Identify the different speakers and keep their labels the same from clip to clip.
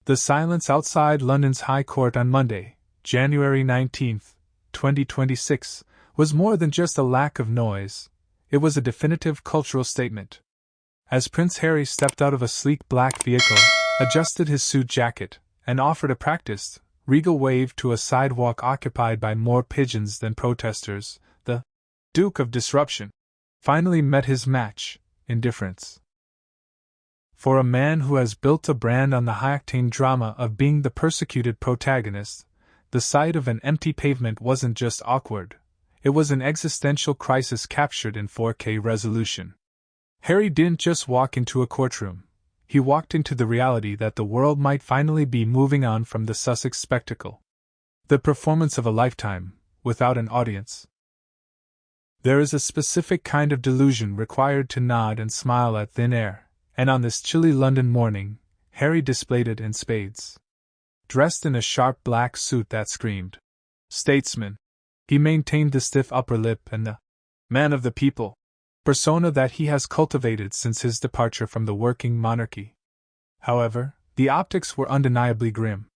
Speaker 1: The silence outside London's High Court on Monday, January 19, 2026, was more than just a lack of noise. It was a definitive cultural statement. As Prince Harry stepped out of a sleek black vehicle, adjusted his suit jacket, and offered a practiced, regal wave to a sidewalk occupied by more pigeons than protesters, the Duke of Disruption finally met his match, indifference. For a man who has built a brand on the high-octane drama of being the persecuted protagonist, the sight of an empty pavement wasn't just awkward, it was an existential crisis captured in 4K resolution. Harry didn't just walk into a courtroom, he walked into the reality that the world might finally be moving on from the Sussex spectacle. The performance of a lifetime, without an audience. There is a specific kind of delusion required to nod and smile at thin air, and on this chilly London morning, Harry displayed it in spades. Dressed in a sharp black suit that screamed statesman, he maintained the stiff upper lip and the man of the people persona that he has cultivated since his departure from the working monarchy. However, the optics were undeniably grim.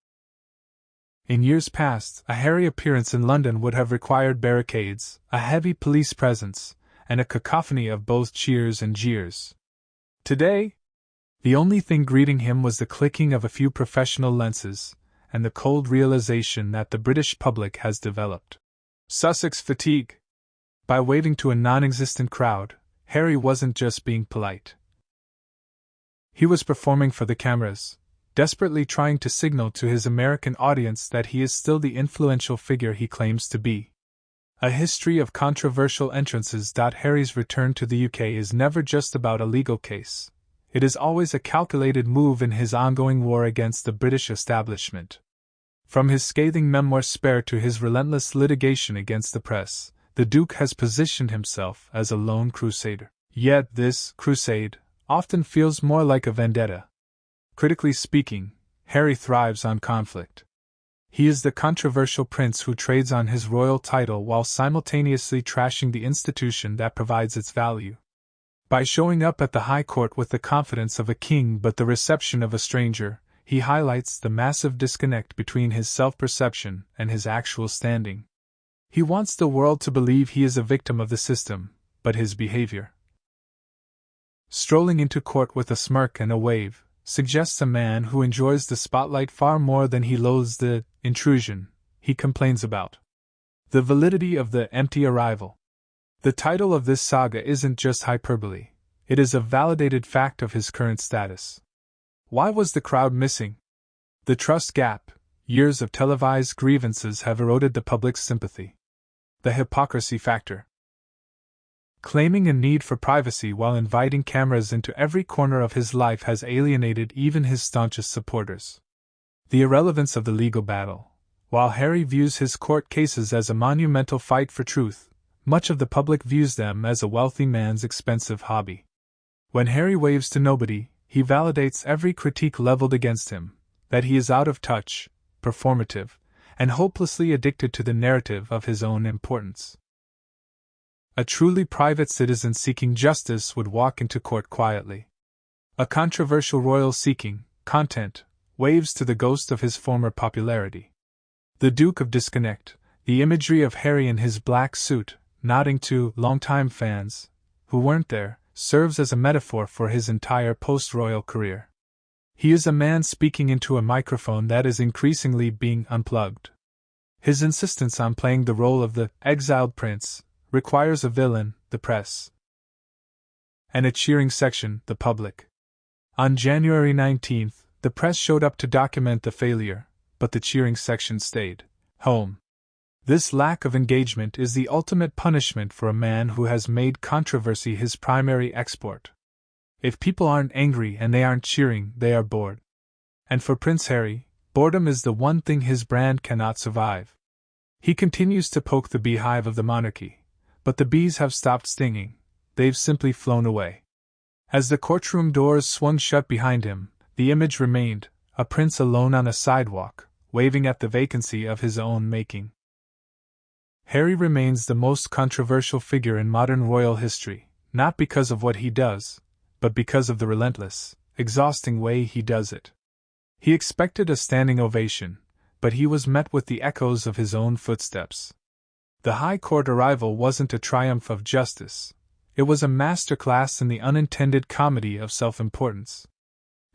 Speaker 1: In years past, a Harry appearance in London would have required barricades, a heavy police presence, and a cacophony of both cheers and jeers. Today, the only thing greeting him was the clicking of a few professional lenses, and the cold realization that the British public has developed Sussex fatigue. By waving to a non-existent crowd, Harry wasn't just being polite. He was performing for the cameras, desperately trying to signal to his American audience that he is still the influential figure he claims to be. A history of controversial entrances. Harry's return to the UK is never just about a legal case. It is always a calculated move in his ongoing war against the British establishment. From his scathing memoir Spare to his relentless litigation against the press, the Duke has positioned himself as a lone crusader. Yet this crusade often feels more like a vendetta. Critically speaking, Harry thrives on conflict. He is the controversial prince who trades on his royal title while simultaneously trashing the institution that provides its value. By showing up at the High Court with the confidence of a king but the reception of a stranger, he highlights the massive disconnect between his self-perception and his actual standing. He wants the world to believe he is a victim of the system, but his behavior, strolling into court with a smirk and a wave, suggests a man who enjoys the spotlight far more than he loathes the intrusion he complains about. The validity of the empty arrival. The title of this saga isn't just hyperbole, it is a validated fact of his current status. Why was the crowd missing? The trust gap. Years of televised grievances have eroded the public's sympathy. The hypocrisy factor. Claiming a need for privacy while inviting cameras into every corner of his life has alienated even his staunchest supporters. The irrelevance of the legal battle. While Harry views his court cases as a monumental fight for truth, much of the public views them as a wealthy man's expensive hobby. When Harry waves to nobody, he validates every critique leveled against him, that he is out of touch, performative, and hopelessly addicted to the narrative of his own importance. A truly private citizen seeking justice would walk into court quietly. A controversial royal seeking content waves to the ghost of his former popularity. The Duke of Disconnect, the imagery of Harry in his black suit, nodding to longtime fans who weren't there, serves as a metaphor for his entire post-royal career. He is a man speaking into a microphone that is increasingly being unplugged. His insistence on playing the role of the exiled prince requires a villain, the press, and a cheering section, the public. On January 19th, the press showed up to document the failure, but the cheering section stayed home. This lack of engagement is the ultimate punishment for a man who has made controversy his primary export. If people aren't angry and they aren't cheering, they are bored. And for Prince Harry, boredom is the one thing his brand cannot survive. He continues to poke the beehive of the monarchy, but the bees have stopped stinging, they've simply flown away. As the courtroom doors swung shut behind him, the image remained, a prince alone on a sidewalk, waving at the vacancy of his own making. Harry remains the most controversial figure in modern royal history, not because of what he does, but because of the relentless, exhausting way he does it. He expected a standing ovation, but he was met with the echoes of his own footsteps. The High Court arrival wasn't a triumph of justice. It was a masterclass in the unintended comedy of self-importance.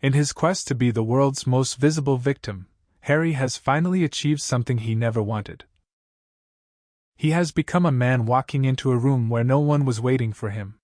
Speaker 1: In his quest to be the world's most visible victim, Harry has finally achieved something he never wanted. He has become a man walking into a room where no one was waiting for him.